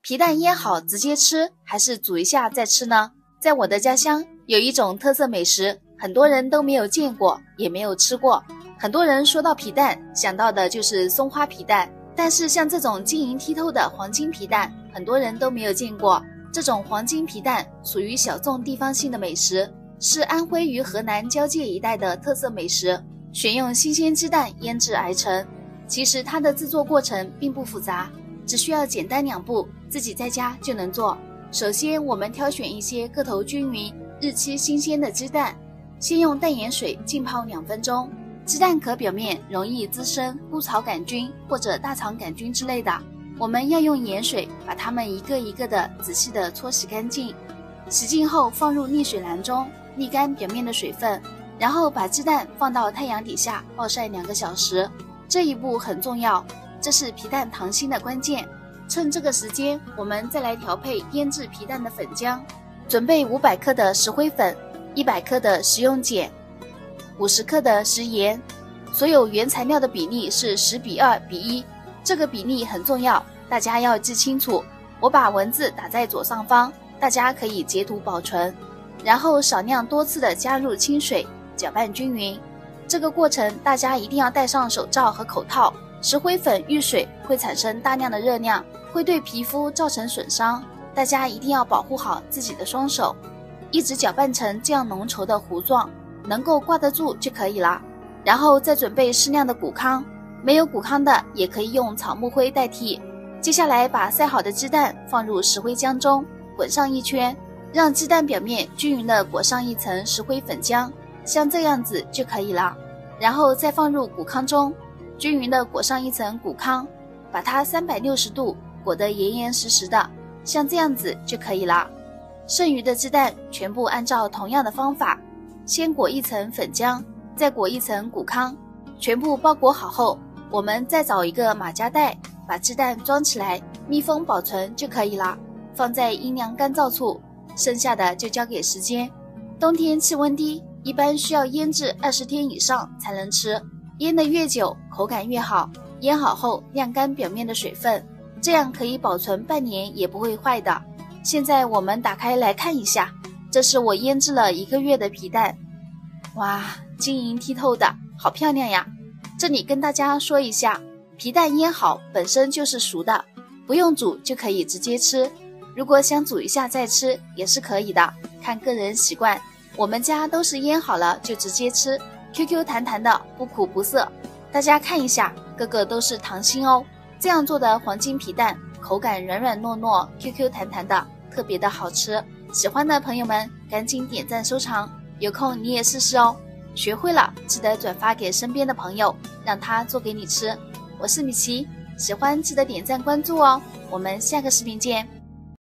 皮蛋腌好直接吃，还是煮一下再吃呢？在我的家乡有一种特色美食，很多人都没有见过，也没有吃过。很多人说到皮蛋，想到的就是松花皮蛋，但是像这种晶莹剔透的黄金皮蛋，很多人都没有见过。这种黄金皮蛋属于小众地方性的美食，是安徽与河南交界一带的特色美食，选用新鲜鸡蛋腌制而成。其实它的制作过程并不复杂，只需要简单2步，自己在家就能做。首先，我们挑选一些个头均匀、日期新鲜的鸡蛋，先用淡盐水浸泡2分钟。鸡蛋壳表面容易滋生枯草杆菌或者大肠杆菌之类的，我们要用盐水把它们一个一个的仔细的搓洗干净。洗净后放入沥水篮中，沥干表面的水分，然后把鸡蛋放到太阳底下暴晒2个小时。这一步很重要，这是皮蛋溏心的关键。趁这个时间，我们再来调配腌制皮蛋的粉浆。准备500克的石灰粉，100克的食用碱，50克的食盐。所有原材料的比例是10:2:1，这个比例很重要，大家要记清楚。我把文字打在左上方，大家可以截图保存。然后少量多次的加入清水，搅拌均匀。这个过程大家一定要戴上手罩和口套。石灰粉遇水会产生大量的热量，会对皮肤造成损伤，大家一定要保护好自己的双手。一直搅拌成这样浓稠的糊状，能够挂得住就可以了。然后再准备适量的谷糠，没有谷糠的也可以用草木灰代替。接下来把晒好的鸡蛋放入石灰浆中，滚上1圈，让鸡蛋表面均匀地裹上1层石灰粉浆，像这样子就可以了。然后再放入谷糠中，均匀地裹上1层谷糠，把它360度裹得严严实实的，像这样子就可以了。剩余的鸡蛋全部按照同样的方法，先裹1层粉浆，再裹1层谷糠，全部包裹好后，我们再找一个马夹袋，把鸡蛋装起来，密封保存就可以了，放在阴凉干燥处，剩下的就交给时间。冬天气温低，一般需要腌制20天以上才能吃，腌得越久口感越好。腌好后晾干表面的水分，这样可以保存半年也不会坏的。现在我们打开来看一下，这是我腌制了1个月的皮蛋。哇，晶莹剔透的，好漂亮呀！这里跟大家说一下，皮蛋腌好本身就是熟的，不用煮就可以直接吃。如果想煮一下再吃也是可以的，看个人习惯。我们家都是腌好了就直接吃，Q Q 弹弹的，不苦不涩。大家看一下，个个都是溏心哦。这样做的黄金皮蛋，口感软软糯糯，Q Q 弹弹的，特别的好吃。喜欢的朋友们赶紧点赞收藏，有空你也试试哦。学会了记得转发给身边的朋友，让他做给你吃。我是米奇，喜欢记得点赞关注哦。我们下个视频见。